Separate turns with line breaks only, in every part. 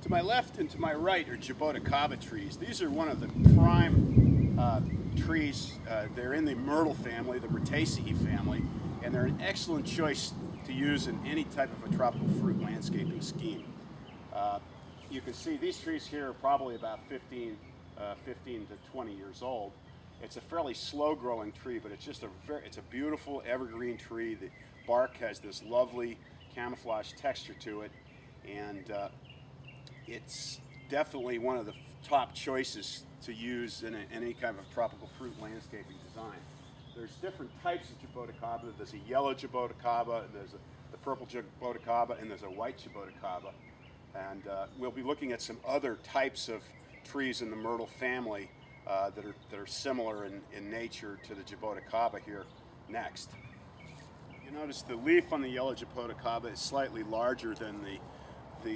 To my left and to my right are Jaboticaba trees. These are one of the prime trees. They're in the Myrtle family, the Myrtaceae family, and they're an excellent choice to use in any type of a tropical fruit landscaping scheme. You can see these trees here are probably about 15 to 20 years old. It's a fairly slow-growing tree, but it's just it's a beautiful evergreen tree. The bark has this lovely camouflage texture to it, and it's definitely one of the top choices to use in any kind of tropical fruit landscaping design. There's different types of Jaboticaba. There's a yellow Jaboticaba, there's the purple Jaboticaba, and there's a white Jaboticaba. And we'll be looking at some other types of trees in the Myrtle family that are similar in nature to the Jaboticaba here next. You notice the leaf on the yellow Jaboticaba is slightly larger than the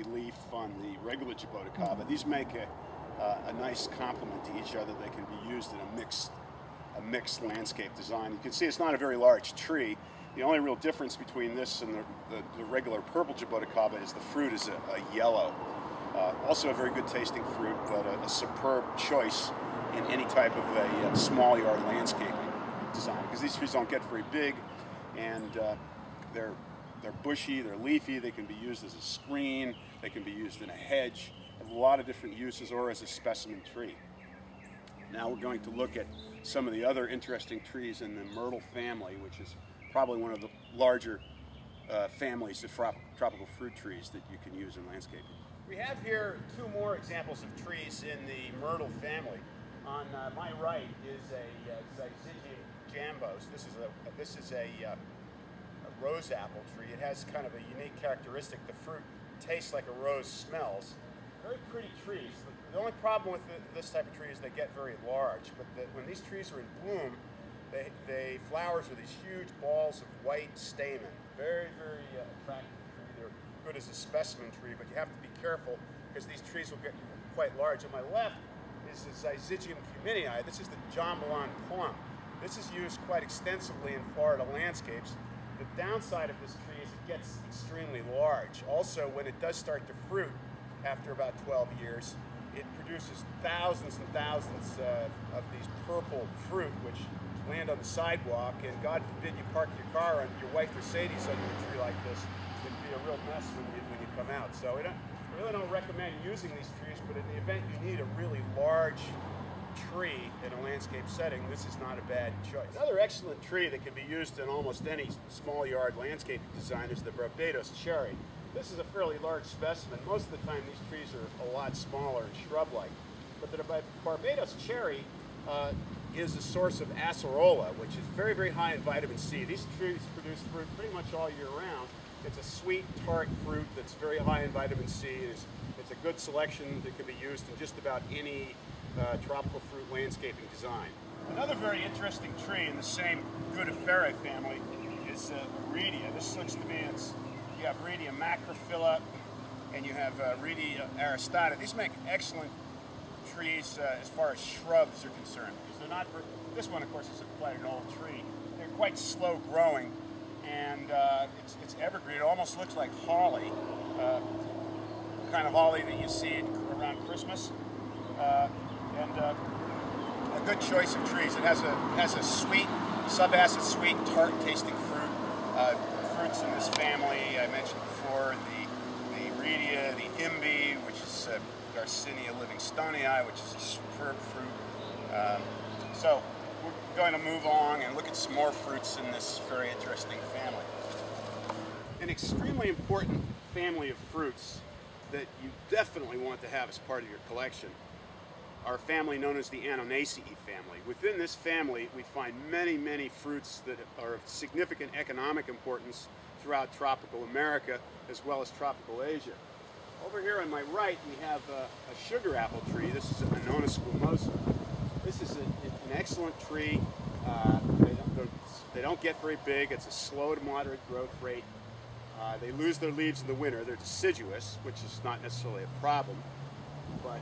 leaf on the regular Jaboticaba. These make a nice complement to each other. They can be used in a mixed landscape design. You can see it's not a very large tree. The only real difference between this and the regular purple Jaboticaba is the fruit is a yellow. Also a very good tasting fruit, but a superb choice in any type of a small yard landscaping design, because these trees don't get very big, and they're bushy, they're leafy, they can be used as a screen, they can be used in a hedge, a lot of different uses, or as a specimen tree. Now we're going to look at some of the other interesting trees in the Myrtle family, which is probably one of the larger families of tropical fruit trees that you can use in landscaping. We have here two more examples of trees in the Myrtle family. On my right is a Zyzigium jambos. This is a rose apple tree. It has kind of a unique characteristic. The fruit tastes like a rose smells. Very pretty trees. The only problem with this type of tree is they get very large, but when these trees are in bloom, they flowers are these huge balls of white stamen. Very, very attractive tree. They're good as a specimen tree, but you have to be careful because these trees will get quite large. On my left is the Zyzigium cuminii. This is the jambalon plum. This is used quite extensively in Florida landscapes. The downside of this tree is it gets extremely large. Also, when it does start to fruit after about 12 years, it produces thousands and thousands of these purple fruit which land on the sidewalk, and God forbid you park your car under your white Mercedes under a tree like this. It'd be a real mess when you come out. So we really don't recommend using these trees, but in the event you need a really large tree in a landscape setting, this is not a bad choice. Another excellent tree that can be used in almost any small yard landscape design is the Barbados cherry. This is a fairly large specimen. Most of the time these trees are a lot smaller and shrub-like. But the Barbados cherry is a source of acerola, which is very, very high in vitamin C. These trees produce fruit pretty much all year round. It's a sweet, tart fruit that's very high in vitamin C. It's a good selection that can be used in just about any tropical fruit landscaping design. Another very interesting tree in the same Guttiferae family is Redia. This looks to me, you have Redia macrophylla and you have Redia aristata. These make excellent trees as far as shrubs are concerned, because they're not, this one of course is quite an old tree. They're quite slow growing, and it's evergreen. It almost looks like holly, the kind of holly that you see around Christmas. And a good choice of trees. It has a sweet, subacid sweet, tart tasting fruit. Fruits in this family, I mentioned before, the Redia, the Imbi, which is Garcinia livingstoniae, which is a superb fruit. So we're going to move on and look at some more fruits in this very interesting family. An extremely important family of fruits that you definitely want to have as part of your collection are a family known as the Annonaceae family. Within this family, we find many, many fruits that are of significant economic importance throughout tropical America as well as tropical Asia. Over here on my right, we have a sugar apple tree. This is Annonaceae. This is an excellent tree. They don't get very big. It's a slow to moderate growth rate. They lose their leaves in the winter. They're deciduous, which is not necessarily a problem. But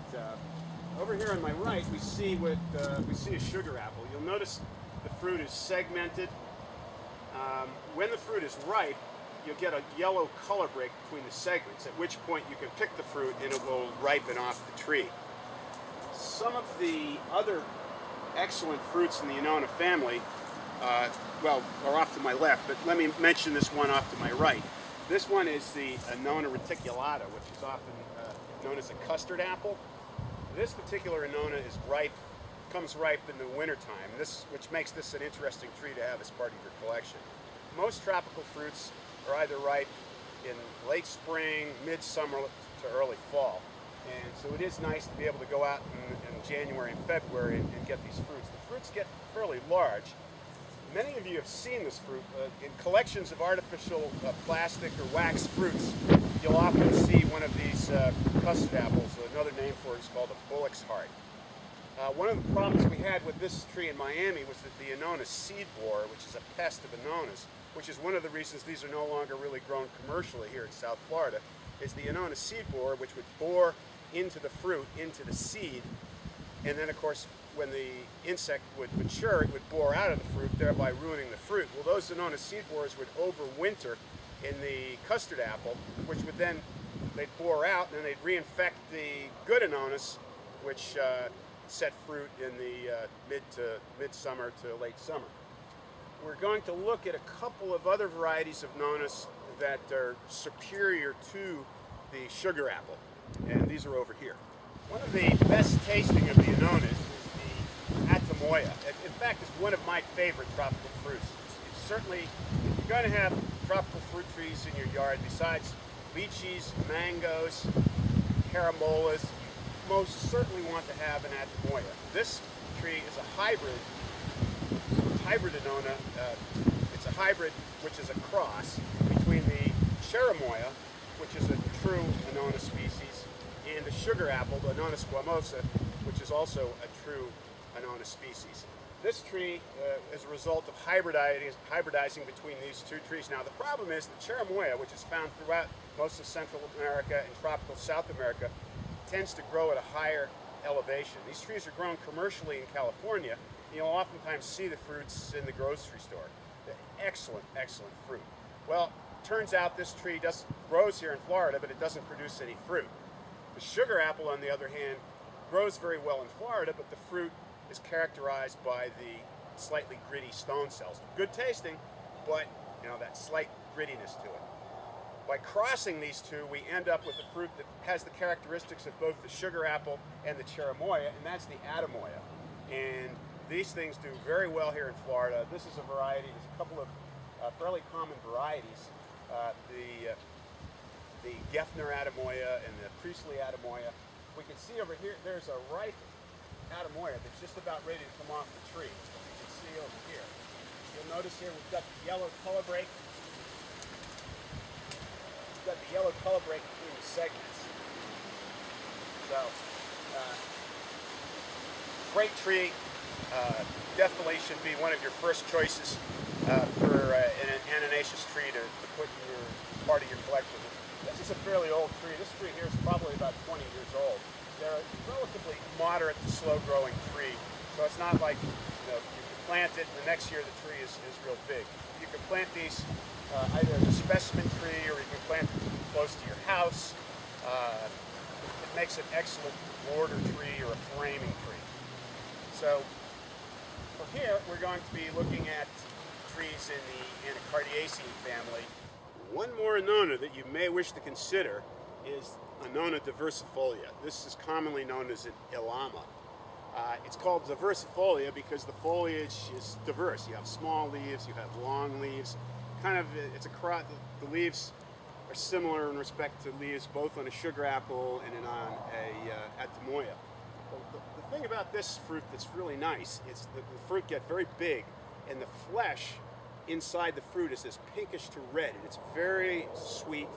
over here on my right, we see a sugar apple. You'll notice the fruit is segmented. When the fruit is ripe, you'll get a yellow color break between the segments, at which point you can pick the fruit and it will ripen off the tree. Some of the other excellent fruits in the Annona family, well, are off to my left, but let me mention this one off to my right. This one is the Annona reticulata, which is often known as a custard apple. This particular Annona is ripe, comes ripe in the wintertime, which makes this an interesting tree to have as part of your collection. Most tropical fruits are either ripe in late spring, midsummer to early fall. And so it is nice to be able to go out in January and February and get these fruits. The fruits get fairly large. Many of you have seen this fruit. In collections of artificial plastic or wax fruits, you'll often see one of these custard apples. Another name for it is called a bullock's heart. One of the problems we had with this tree in Miami was that the Annona seed borer, which is a pest of Annonas, which is one of the reasons these are no longer really grown commercially here in South Florida, is the Annona seed borer, which would bore into the fruit, into the seed, and then of course when the insect would mature, it would bore out of the fruit, thereby ruining the fruit. Well, those Annona seed borers would overwinter in the custard apple, which would then, they'd bore out, and then they'd reinfect the good Annonas, which set fruit in the midsummer to late summer. We're going to look at a couple of other varieties of Annonas that are superior to the sugar apple, and these are over here. One of the best tasting of the Annonas is the Atamoya. In fact, it's one of my favorite tropical fruits. It's certainly, if you're going to have tropical fruit trees in your yard, besides lychees, mangoes, caramolas, you most certainly want to have an Atamoya. This tree is a hybrid Annona. It's a hybrid which is a cross between the cherimoya, which is a true Annona species, and the sugar apple, the Annona squamosa, which is also a true Annona species. This tree is a result of hybridizing between these two trees. Now the problem is the cherimoya, which is found throughout most of Central America and tropical South America, tends to grow at a higher elevation. These trees are grown commercially in California. You'll oftentimes see the fruits in the grocery store. They're excellent, excellent fruit. Well, turns out this tree grows here in Florida, but it doesn't produce any fruit. The sugar apple, on the other hand, grows very well in Florida, but the fruit is characterized by the slightly gritty stone cells. Good tasting, but that slight grittiness to it. By crossing these two, we end up with a fruit that has the characteristics of both the sugar apple and the cherimoya, and that's the Atamoya. And these things do very well here in Florida. This is a variety. There's a couple of fairly common varieties. The Geffner Atamoya and the Priestley Atamoya. We can see over here, there's a ripe Atamoya that's just about ready to come off the tree. You can see over here. You'll notice here we've got the yellow color break. We've got the yellow color break between the segments. So, great tree. Definitely should be one of your first choices for an Annonaceous tree to put in your part of your collection. This is a fairly old tree. This tree here is probably about 20 years old. They're a relatively moderate to slow-growing tree, so it's not like you can plant it and the next year the tree is real big. You can plant these either as a specimen tree or you can plant it close to your house. It makes an excellent border tree or a framing tree. So for here, we're going to be looking at trees in the Annonaceae family. One more Annona that you may wish to consider is Annona diversifolia. This is commonly known as an illama. It's called diversifolia because the foliage is diverse. You have small leaves, you have long leaves. It's a cross. The leaves are similar in respect to leaves both on a sugar apple and on a Atamoya. The thing about this fruit that's really nice is that the fruit gets very big and the flesh inside the fruit is this pinkish to red, and it's very sweet,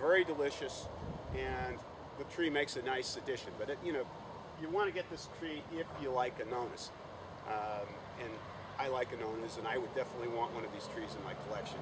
very delicious, and the tree makes a nice addition. But you want to get this tree if you like Annonas, and I like Annonas, and I would definitely want one of these trees in my collection.